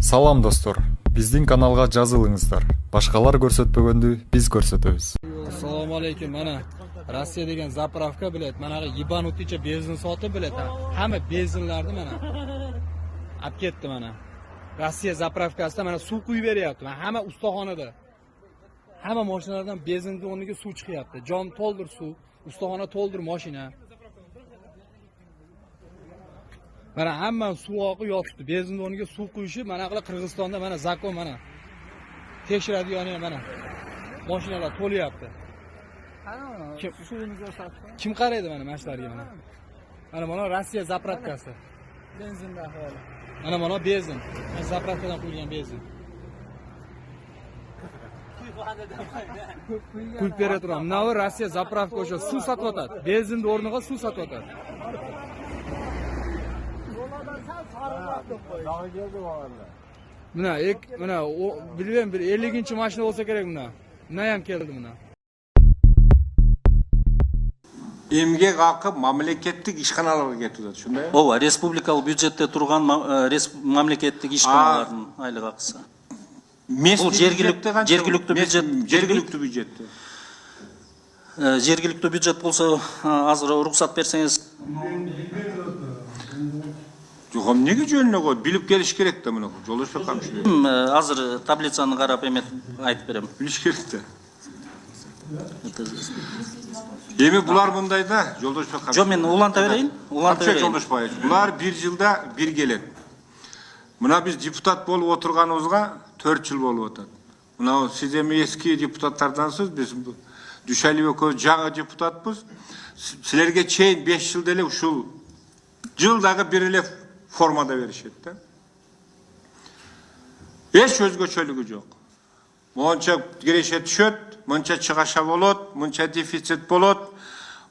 Салам достор, биздин каналга жазылыңыздар. Башкалар көрсөтпөгөндү биз көрсөтөбүз. Assalomu alaykum. Mana Rossiya degan zapravka bilet. Mana yibanuticha benzin sotib bilet. Hamma benzinlarni mana olib ketdi mana. Rossiya zapravkasida mana suv quyib beryapti. Hamma ustaxonada. Hamma mashinalardan benzinning o'rniga suv chiqyapti. Jon to'ldir suv, ustaxona to'ldir mashina. Mana hamma suv oqib yotibdi. Benzin o'rniga suv quyishib, mana qila Qirg'izistonda mana zakon mana tekshiradigan mana mashinalar to'lyapti. Kim qaraydi mana mashlarga mana? Mana Rossiya zapravkasi. Benzinda ahvoli. Mana benzin. Zapravkadan quyilgan benzin. Quyib berib turam. Mana Rossiya zapravka o'sha suv sotib benzinning o'rniga suv sotib Mana o bilmem bir 50-chi mashina bo'lsa kerak mana. Mana ham keldi mana. Emgek haqı mamleketlik işxanalarga ketadi, shunday? Ооба, республикалык бюджетте турган мамлекеттик ишканалардын айлык акысы. Бул жергиликтүү бюджетте. Жергиликтүү бюджет болсо, азыр уруксат берсеңиз. Жок, эмнеге жөнүнө коюп, билип келиш керек да мына. Жолдошбек камчы. Азыр таблицаны карап эметип айтып берем. Билиш керек да. Эми булар мындай да, Жолдошбек камчы. Жок, мен уланта берейин. Жолдошбек, булар бир жылда бир келет. Мына биз депутат болуп отурганыбызга 4 жыл болуп атат. Мына сиз эми эски депутаттардансыз, биз Дүшәлиев экөөбүз жаңы депутатпыз. Силерге чейин 5 жыл деле ушул жылдагы бир эле формада беришет да. Эч өзгөчөлүгү жок. Монча киреше түшөт, монча чыгаша болот, монча дефицит болот,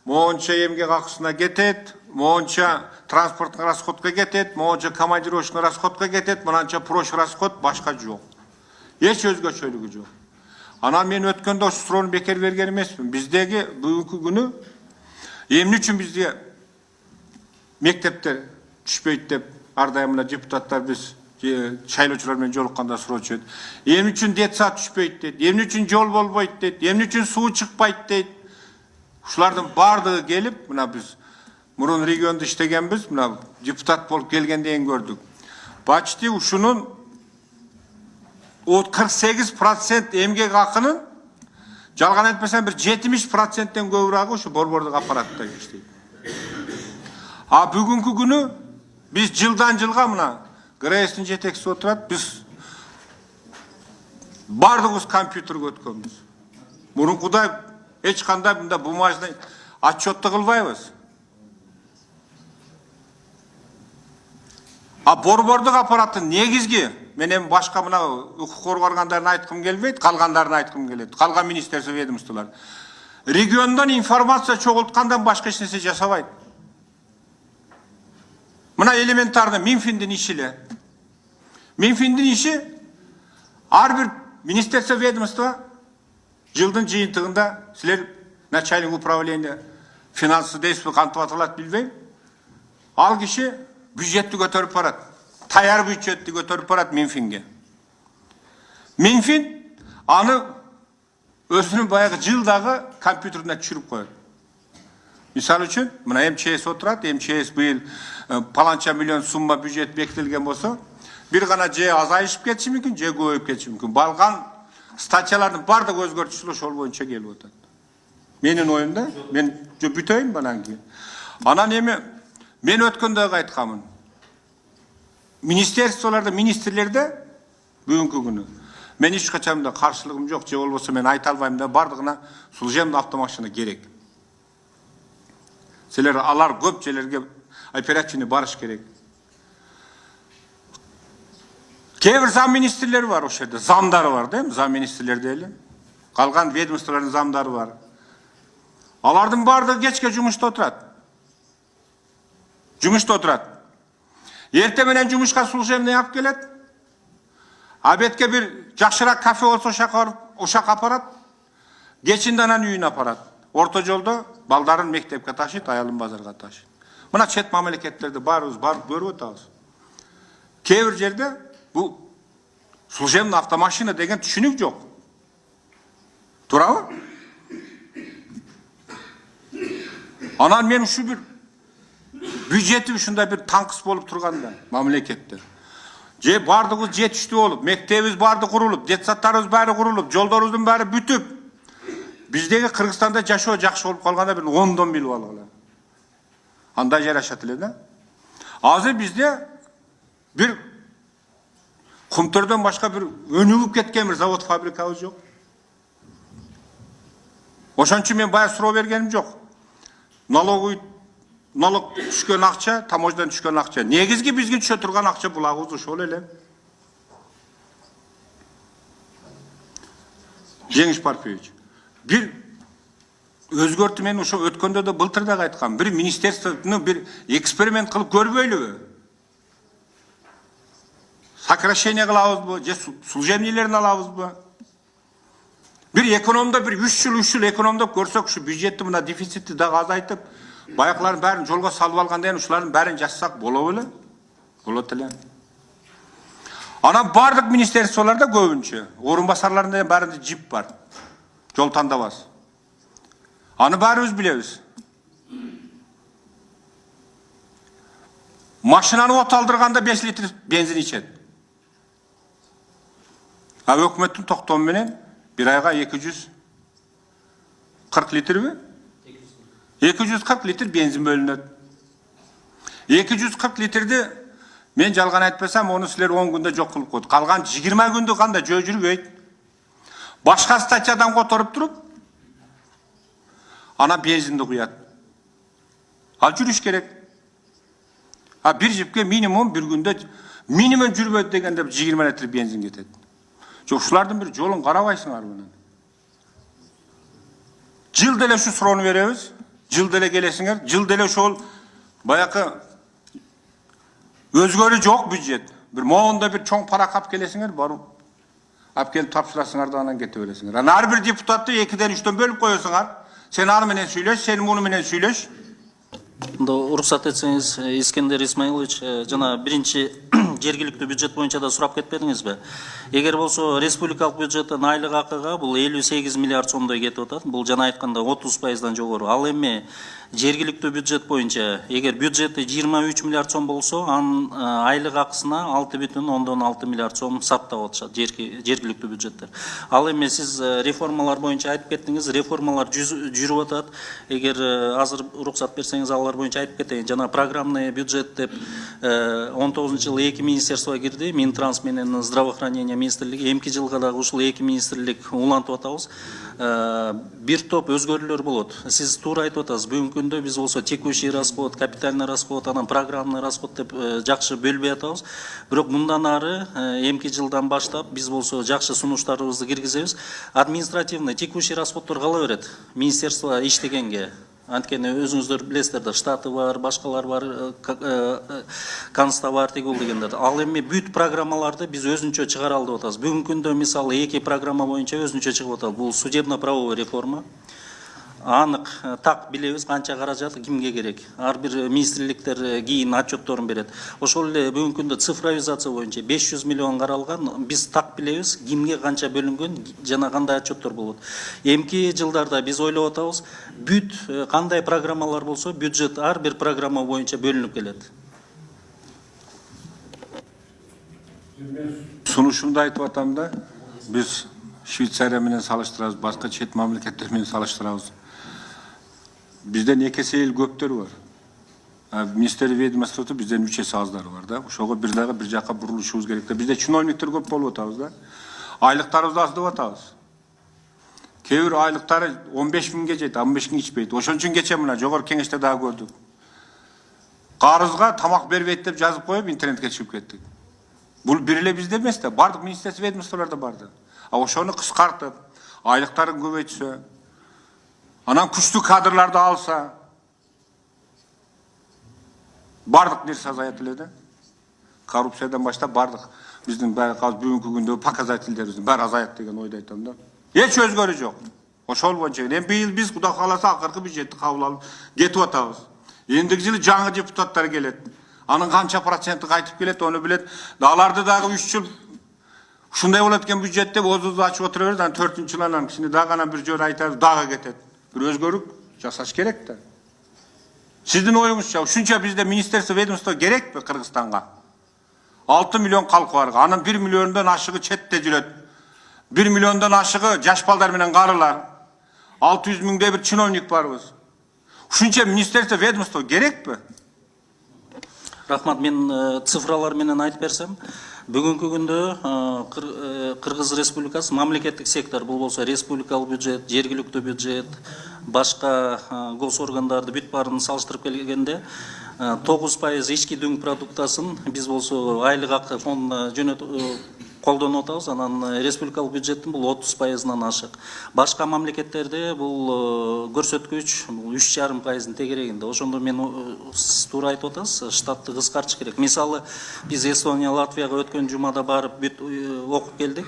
монча эмгек акысына кетет, монча транспорттук расходко кетет, монча командировочный расходко кетет, мынанча прош расход башка жок. Эч өзгөчөлүгү жок. Анан мен өткөндө ошо суроону бекер берген эмесмин. Биздеги бүгүнкү күнү эмне үчүн бизде мектептер түшпөйт деп ар дайым мына депутаттар биз шайлоочулар менен жолукканда суроочу эди. Эмне үчүн детсад түшпөйт дейт, эмне үчүн жол болбойт дейт, эмне үчүн суу чыкпайт дейт. Ушулардын бардыгы келип, мына биз мурун региондо иштегенбиз, мына депутат болуп келгенден көрдүк. Почти ушунун 48% эмгек акынын жалган айтпасам бир 70%тен көбүрөөгү ушу борбордук аппаратта иштейт. А бүгүнкү күнү биз жылдан жылга мына ГРСтин жетекчиси отурат, биз бардыгыбыз компьютерге өткөнбүз. Мурункудай эч кандай мында бумажный отчетты кылбайбыз. А борбордук аппараттын негизги менен башка мына укук коргонгондорун айткым келбейт, калгандарын айткым келет. Калган министерство ведомстволор региондон информация чогулткандан башка эч нерсе жасабайт. Мына элементарный Минфиндин иши эле. Минфиндин иши ар бир министерство ведомство жылдын жыйынтыгында силер начальник управления финансы дейсизби, кантип аталат билбейм. Ал киши бюджетти көтөрүп барат. Таяр бюджетти көтөрүп барат Минфинге. Минфин аны өзүнүн баягы жылдагы компьютерине түшүрүп коет. Мисалы үчүн, мына МЧС отурат, МЧС быйыл паланча миллион сумма бюджет бекитилген болсо, бир гана же азайышып кетиши мүмкүн, же көбөйүп кетиши мүмкүн. Балган статьялардын бардыгы өзгөртүшүлөр ошол боюнча келип атат. Менин оюмда, мен бүтөйүн анан кийин. Анан эми мен өткөндөгү айткамын. Министерстволордо, министрлерде бүгүнкү күнү мен эч качан да каршылыгым жок, же болбосо мен айта албайм да, бардыгына служебный автомашина керек. Силер алар көп жерлерге оперативный барыш керек. Кээ бир зам министрлери бар ошол жерде, замдары бар да, зам министрлерде эле. Калган ведомстволордун замдары бар. Алардын бардыгы кечке жумушта отурат. Эрте менен жумушка служебный алып келет. Обедке бир жакшыраак кафе болсо ошака апарат. Кечинде анан үйүнө апарат. Орто жолдо балдарын мектепке ташыйт, аялын базарга ташыйт. Мына чет мамлекеттерде барыбыз барып көрүп атабыз. Кээ бир жерде бул служебный автомашина деген түшүнүк жок. Туурабы? Анан мен ушу бир бюджети ушундай бир таңкыс болуп турганда мамлекетте. Же бардыгыбыз жетиштүү болуп, мектебибиз барды курулуп, детсадтарыбыз баары курулуп, жолдорубуздун баары бүтүп, биздеги Кыргызстанда жашоо жакшы болуп калганда бир 10дон билип алгыла. Андай жарашат эле да. Азыр бизде бир кумтөрдөн башка бир өнүгүп кеткен бир завод фабрикабыз жок. Ошон үчүн мен бая суроо бергеним жок. Налог түшкөн акча, таможнядан түшкөн акча. Негизги бизге түшө турган акча булагыбыз ошол эле. Жеңиш Парпиевич, бир өзгөртү мен ошо өткөндө да былтыр да айткам. Бир министерствону бир эксперимент кылып көрбөйлүбү? Сокращение кылабызбы, же служебныйлерин алабызбы? Бир экономда бир 3 жыл экономдоп көрсөк, ушу бюджетти мына дефицитти дагы азайтып, баякылардын баарын жолго салып алгандан ушулардын баарын жазсак болобу эле? Болот эле. Анан бардык министерстволордо көбүнчө орун басарларында баарында джип бар. Жол тандабас. Аны баарыбыз билебиз. Машинаны от алдырганда 5 литр бензин ичет. А өкмөттүн токтому менен bir ayga 240 litre mi? 240 litre benzin bölünür. 240 litrede men жалган айтпасам, onu силер 10 күндө жок кылып койду. Калган 20 күндө кандай жөө жүрбөйт. Башка статьядан которуп туруп, ана бензинди куят. Ал жүрүш керек. А bir жипке минимум bir күндө минимум жүрбөйт дегенде 20 литр бензин кетет. Жок, ушулардын бир жолун карабайсыңар менен. Жыл деле ушу суроону беребиз. Жыл деле келесиңер. Жыл деле ошол баякы өзгөрүү жок бюджет. Бир моонда бир чоң пара кап келесиңер, барып алып келип тапшырасыңар да анан кете бересиңер. Анан ар бир депутатты 2ден 3дөн бөлүп коесуңар. Сен аны менен сүйлөш, сен муну менен сүйлөш. Уруксат этсеңиз, Искендер Исмаилович, жана биринчи жергиликтүү бюджет боюнча да сурап кетпедиңизби? Эгер болсо республикалык бюджеттен айлык акыга бул 58 миллиард сомдой кетип атат. Бул жана айтканда 30%дан жогору. Ал эми жергиликтүү бюджет боюнча эгер бюджети 23 миллиард сом болсо, анын айлык акысына 6,6 миллиард сом саптап атышат жергиликтүү бюджеттер. Ал эми сиз реформалар боюнча айтып кеттиңиз, реформалар жүрүп атат. Эгер азыр уруксат берсеңиз алар боюнча айтып кетейин. Жана программный бюджет деп 19-жылы 2 министерство кирди, Минтранс менен здравоохранение министрлиги. Эмки жылга дагы ушул 2 министрлик улантып атабыз. Бир топ өзгөрүүлөр болот. Сиз туура айтып атасыз. Бүгүнкү күндө биз болсо текущий расход, капитальный расход, анан программный расход деп жакшы бөлбөй атабыз. Бирок мындан ары эмки жылдан баштап биз болсо жакшы сунуштарыбызды киргизебиз. Административный текущий расходдор кала берет. Министерство иштегенге. Анткени өзүңүздөр билесиздер да, штаты бар, башкалар бар, канста бар, тигул дегендер. Ал эми бүт программаларды биз өзүнчө чыгара алып атабыз. Бүгүнкү күндө мисалы 2 программа боюнча өзүнчө чыгып атат. Бул судебно-правовой реформа. Анык так билебиз канча каражат кимге керек. Ар бир министрликтер кийин отчетторун берет. Ошол эле бүгүнкү күндө цифровизация боюнча 500 миллион каралган. Биз так билебиз кимге канча бөлүнгөн жана кандай отчеттор болот. Эмки жылдарда биз ойлоп атабыз, бүт кандай программалар болсо бюджет ар бир программа боюнча бөлүнүп келет. Сунушумду айтып атам да, биз Швейцария менен салыштырабыз, башка чет мамлекеттер менен салыштырабыз. Бизден 2 есе эл көптөр бар. Министрлик ведомствосу бизден 3 есе аздары бар да. Ошого бир дагы бир жакка бурулушубуз керек да. Бизде чиновниктер көп болуп атабыз да. Айлыктарыбызды аздап атабыз. Кээ бир айлыктары 15 миңге жетет, 15 миң ичпейт. Ошон үчүн кече мына жогорку кеңеште дагы көрдүк. Карызга тамак бербейт деп жазып коюп интернетке чыгып кеттик. Бул бир эле бизде эмес да, бардык министрлик ведомстволордо барды. А ошону кыскартып, айлыктарын көбөйтсө, анан күчтүү кадрларды алса, бардык нерсе азаят эле да. Коррупциядан баштап бардык биздин байкабыз бүгүнкү күндө показательдерибиздин баары азаят деген ойду айтам да. Эч өзгөрүү жок. Ошол боюнча эми быйыл биз Кудай кааласа акыркы бюджетти кабыл алып кетип атабыз. Эндиги жылы жаңы депутаттар келет. Анын канча проценти кайтып келет, ону билет. Аларды дагы 3 жыл Ушундай болот экен бюджетте оозубузду ачып отура берет, анан 4-жылдан кичине дагы бир жолу айтабыз, дагы кетет. Бир өзгөрүк жасаш керек да. Сиздин оюңузча, ушунча бизде министерство ведомство керекпи Кыргызстанга? 6 миллион калкы бар. Анын 1 миллиондон ашыгы четте жүрөт. 1 миллиондон ашыгы жаш балдар менен карылар. 600 миңдей бир чиновник барбыз. Ушунча министерство ведомство керекпи? Рахмат, мен цифралар менен айтып берсем, бүгүнкү күндө Кыргыз Республикасы мамлекеттик сектор, бул болсо республикалык бюджет, жергиликтүү бюджет, башка госоргандарды бүт баарын салыштырып келгенде 9% ички дүң продуктасын биз болсо айлык акы фондуна колдонуп атабыз, анан республикалык бюджеттин бул 30%-нан ашык. Башка мамлекеттерде бул көрсөткүч 3,5%-ын тегерегинде. Ошондо мен туура айтып атасыз, штатты кыскартыш керек. Мисалы, биз Эстония, Латвияга өткөн жумада барып бүт окуп келдик.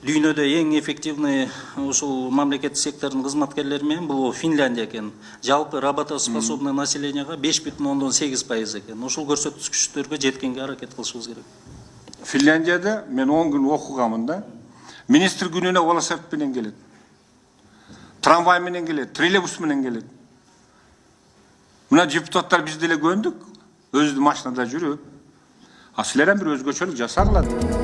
Дүйнөдө эң эффективный ушул мамлекеттик сектордун кызматкерлери менен бул Финляндия экен. Жалпы работоспособный населенияга 5,8% экен. Ушул көрсөткүчтөргө жеткенге аракет кылышыбыз керек. Финляндияда мен 10 күн окугамын да. Министр күнүнө велосипед менен келет. Трамвай менен келет, троллейбус менен келет. Мына депутаттар биз деле көндүк, өзү машинада жүрүп. А силерден бир өзгөчөлүк жасагыла.